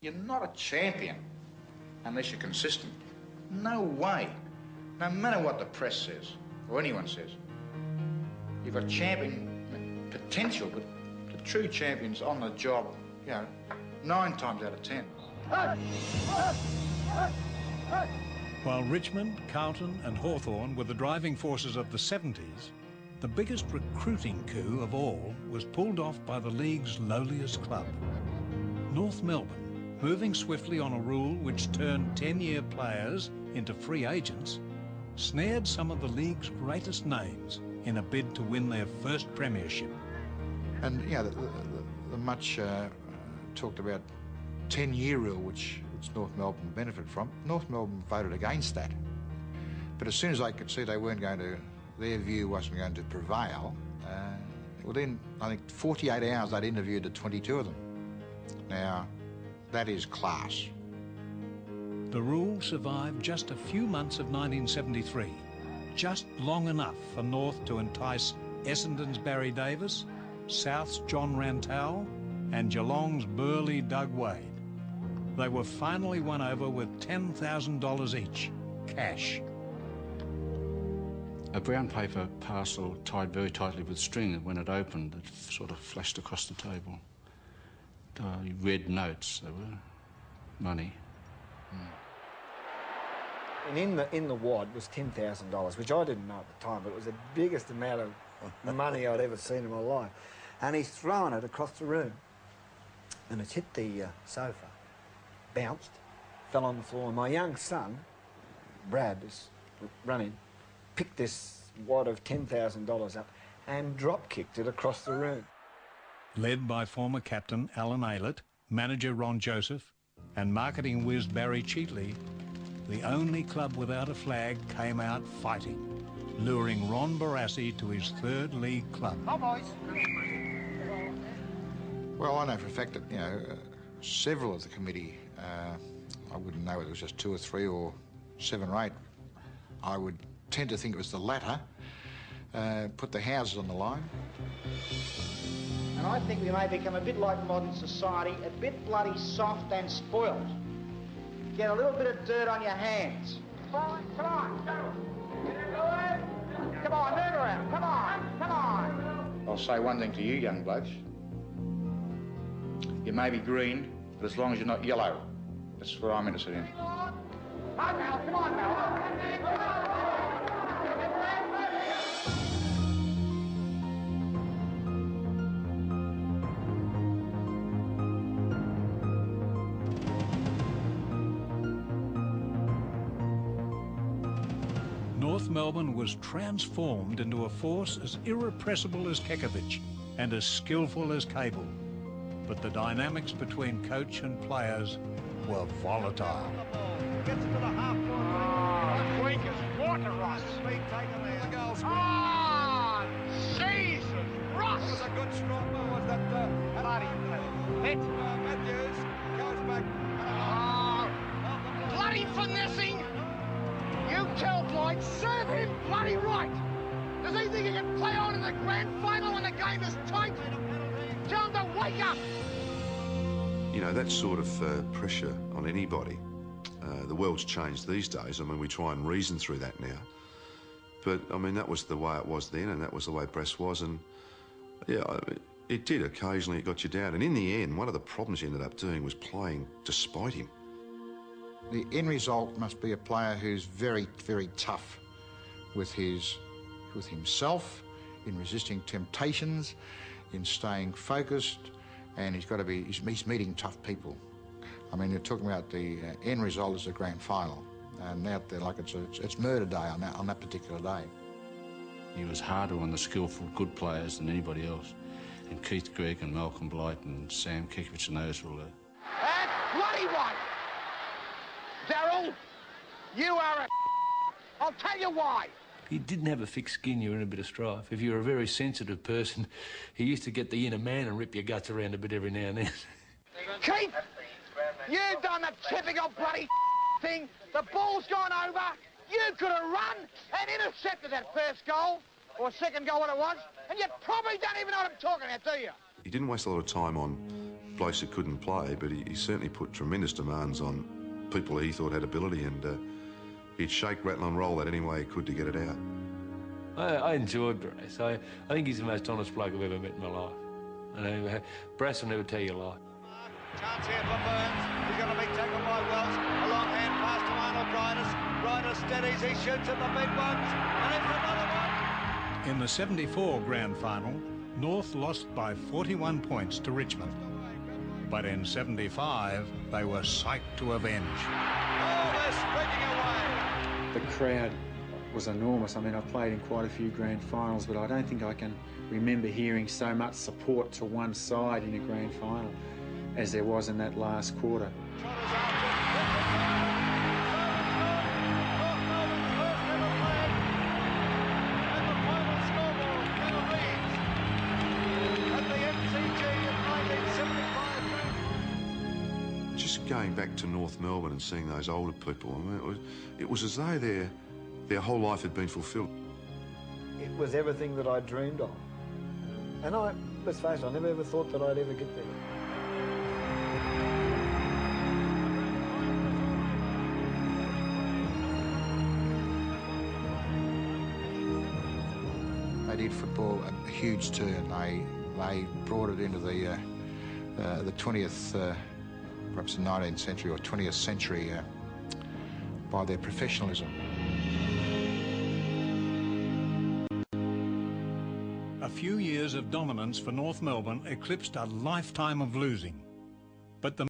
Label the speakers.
Speaker 1: You're not a champion unless you're consistent. No way. No matter what the press says or anyone says. You've got champion potential, but the true champion's on the job, 9 times out of 10.
Speaker 2: While Richmond, Carlton and Hawthorn were the driving forces of the 70s, the biggest recruiting coup of all was pulled off by the league's lowliest club. North Melbourne, moving swiftly on a rule which turned 10-year players into free agents, snared some of the league's greatest names in a bid to win their first premiership.
Speaker 1: And, the much talked about 10-year rule, which North Melbourne benefited from, North Melbourne voted against that. But as soon as they could see they weren't going to, their view wasn't going to prevail, within, I think, 48 hours they'd interviewed the 22 of them. Now, that is class.
Speaker 2: The rule survived just a few months of 1973, just long enough for North to entice Essendon's Barry Davis, South's John Rantel and Geelong's Burley Doug Wade. They were finally won over with $10,000 each, cash.
Speaker 3: A brown paper parcel tied very tightly with string, and when it opened, it sort of flashed across the table. Red notes, they were money.
Speaker 4: And in the wad was $10,000, which I didn't know at the time, but it was the biggest amount of money I'd ever seen in my life. And he's thrown it across the room, and it's hit the sofa, bounced, fell on the floor, and my young son, Brad, is running, picked this wad of $10,000 up and drop-kicked it across the room.
Speaker 2: Led by former captain Alan Aylett, manager Ron Joseph and marketing whiz Barry Cheatley, the only club without a flag came out fighting, luring Ron Barassi to his third league club.
Speaker 4: Come on, boys.
Speaker 1: Well, I know for a fact that, several of the committee, I wouldn't know whether it was just 2 or 3 or 7 or 8, I would tend to think it was the latter, put the houses on the line.
Speaker 5: And I think we may become a bit like modern society, a bit bloody soft and spoilt. Get a little bit of dirt on your hands. Come on, come on, move around, come on. I'll say one thing to you, young blokes. You may be green, but as long as you're not yellow, that's where I'm interested in. Come on, Mel, come on, Mel.
Speaker 2: North Melbourne was transformed into a force as irrepressible as Kekovich and as skillful as Cable. But the dynamics between coach and players were volatile.
Speaker 6: Gets it to the half-court.
Speaker 5: Weak as water, Ross.
Speaker 6: Speed taken there. The goal scored.
Speaker 5: Oh, Jesus, Ross.
Speaker 6: It was a good strong ball. Was that Bloody
Speaker 5: Hit.
Speaker 6: Matthews goes back.
Speaker 5: Bloody finessing. You tell Floyd, serve him bloody right. Does he think he can play on in the grand final when the game is tight? Tell him to wake up.
Speaker 7: That sort of pressure on anybody, the world's changed these days. I mean, we try and reason through that now. But, I mean, that was the way it was then, and that was the way press was, and, yeah, it did occasionally, it got you down. And in the end, one of the problems you ended up doing was playing despite him.
Speaker 1: The end result must be a player who's very, very tough with himself, in resisting temptations, in staying focused, and he's meeting tough people. I mean, you're talking about the end result is the grand final, and out there, like it's murder day on that particular day.
Speaker 3: He was harder on the skillful, good players than anybody else. And Keith Gregg and Malcolm Blight and Sam Kekovich and those were there.
Speaker 5: And bloody right. Darryl, you are a I'll tell you why.
Speaker 8: You didn't have a thick skin, you were in a bit of strife. If you were a very sensitive person, he used to get the inner man and rip your guts around a bit every now and then.
Speaker 5: Keith, you've done the typical bloody thing. The ball's gone over. You could have run and intercepted that first goal, or second goal, what it was, and you probably don't even know what I'm talking about, do you?
Speaker 7: He didn't waste a lot of time on blokes that couldn't play, but he certainly put tremendous demands on people he thought had ability, and he'd shake, rattle and roll that any way he could to get it out.
Speaker 8: I enjoyed Brass. I think he's the most honest bloke I've ever met in my life. And Brass will never tell you a lie.
Speaker 6: Chance here for Burns. He's going to be tackled by Wells. A long hand pass to Arnold Gritus. Gritus steadies. He shoots at the big ones. And it's another one.
Speaker 2: In the 74 grand final, North lost by 41 points to Richmond. But in 75, they were psyched to avenge.
Speaker 6: Oh, they're sprinting away.
Speaker 9: The crowd was enormous. I mean, I've played in quite a few grand finals, but I don't think I can remember hearing so much support to one side in a grand final as there was in that last quarter.
Speaker 7: Just going back to North Melbourne and seeing those older people, I mean, it was as though their whole life had been fulfilled.
Speaker 4: It was everything that I dreamed of. And let's face it, I never ever thought that I'd ever get there.
Speaker 1: They did football a huge turn. They brought it into the 20th, perhaps the 19th century or 20th century by their professionalism.
Speaker 2: A few years of dominance for North Melbourne eclipsed a lifetime of losing. But the